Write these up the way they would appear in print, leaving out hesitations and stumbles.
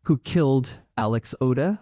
Who Killed Alex Odeh?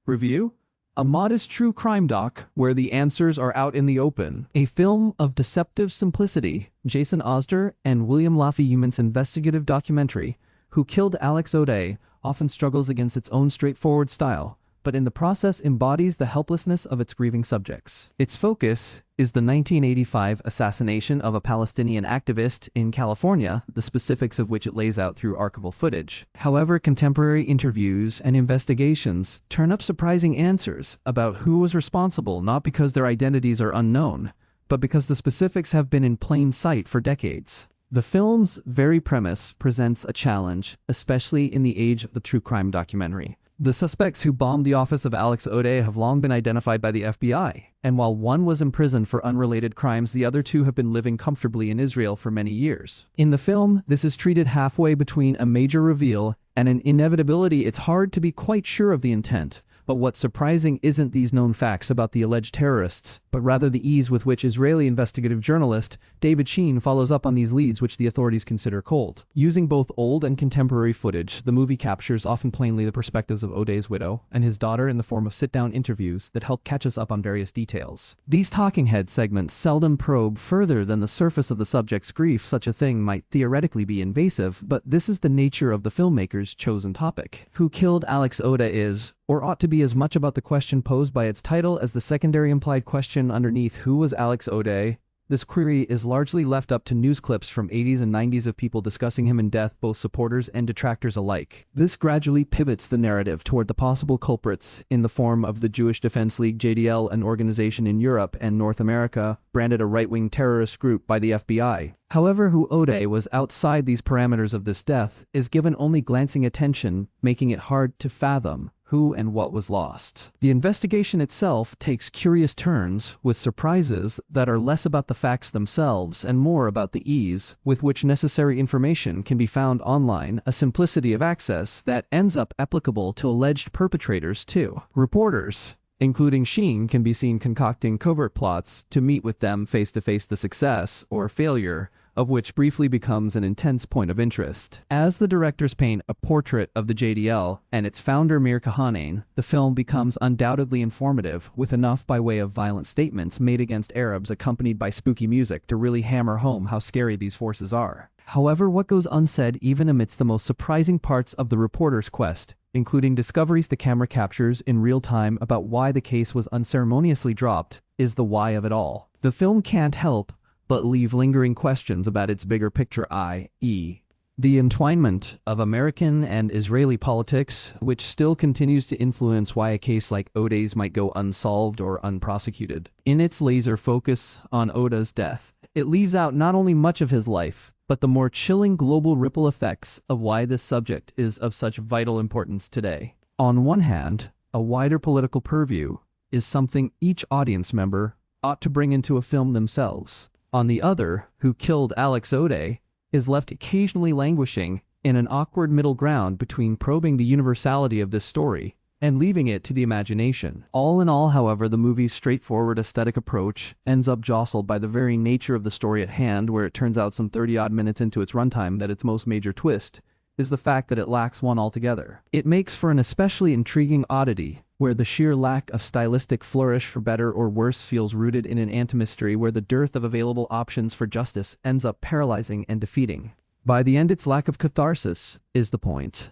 Review? A modest true crime doc where the answers are out in the open. A film of deceptive simplicity. Jason Osder and William Lafayette investigative documentary, Who Killed Alex Odeh, often struggles against its own straightforward style, but in the process embodies the helplessness of its grieving subjects. Its focus is the 1985 assassination of a Palestinian activist in California, the specifics of which it lays out through archival footage. However, contemporary interviews and investigations turn up surprising answers about who was responsible, not because their identities are unknown, but because the specifics have been in plain sight for decades. The film's very premise presents a challenge, especially in the age of the true crime documentary. The suspects who bombed the office of Alex Odeh have long been identified by the FBI, and while one was imprisoned for unrelated crimes, the other two have been living comfortably in Israel for many years. In the film, this is treated halfway between a major reveal and an inevitability. It's hard to be quite sure of the intent, but what's surprising isn't these known facts about the alleged terrorists, but rather the ease with which Israeli investigative journalist David Sheen follows up on these leads which the authorities consider cold. Using both old and contemporary footage, the movie captures often plainly the perspectives of Odeh's widow and his daughter in the form of sit-down interviews that help catch us up on various details. These talking head segments seldom probe further than the surface of the subject's grief. Such a thing might theoretically be invasive, but this is the nature of the filmmaker's chosen topic. Who Killed Alex Odeh is, or ought to be, as much about the question posed by its title as the secondary implied question underneath: who was Alex Odeh? This query is largely left up to news clips from 80s and 90s of people discussing him in depth, both supporters and detractors alike. This gradually pivots the narrative toward the possible culprits in the form of the Jewish Defense League JDL, an organization in Europe and North America, branded a right-wing terrorist group by the FBI. However, who Odeh was outside these parameters of this death is given only glancing attention, making it hard to fathom who and what was lost. The investigation itself takes curious turns, with surprises that are less about the facts themselves and more about the ease with which necessary information can be found online, a simplicity of access that ends up applicable to alleged perpetrators too. Reporters, including Sheen, can be seen concocting covert plots to meet with them face to face, the success or failure of which briefly becomes an intense point of interest. As the directors paint a portrait of the JDL and its founder Mir Kahane, the film becomes undoubtedly informative, with enough by way of violent statements made against Arabs accompanied by spooky music to really hammer home how scary these forces are. However, what goes unsaid even amidst the most surprising parts of the reporter's quest, including discoveries the camera captures in real time about why the case was unceremoniously dropped, is the why of it all. The film can't help but leave lingering questions about its bigger picture, i.e., the entwinement of American and Israeli politics, which still continues to influence why a case like Odeh's might go unsolved or unprosecuted. In its laser focus on Odeh's death, it leaves out not only much of his life, but the more chilling global ripple effects of why this subject is of such vital importance today. On one hand, a wider political purview is something each audience member ought to bring into a film themselves. On the other, Who Killed Alex Odeh is left occasionally languishing in an awkward middle ground between probing the universality of this story and leaving it to the imagination. All in all, however, the movie's straightforward aesthetic approach ends up jostled by the very nature of the story at hand, where it turns out some 30-odd minutes into its runtime that its most major twist is the fact that it lacks one altogether. It makes for an especially intriguing oddity, where the sheer lack of stylistic flourish, for better or worse, feels rooted in an anti-mystery where the dearth of available options for justice ends up paralyzing and defeating. By the end, its lack of catharsis is the point.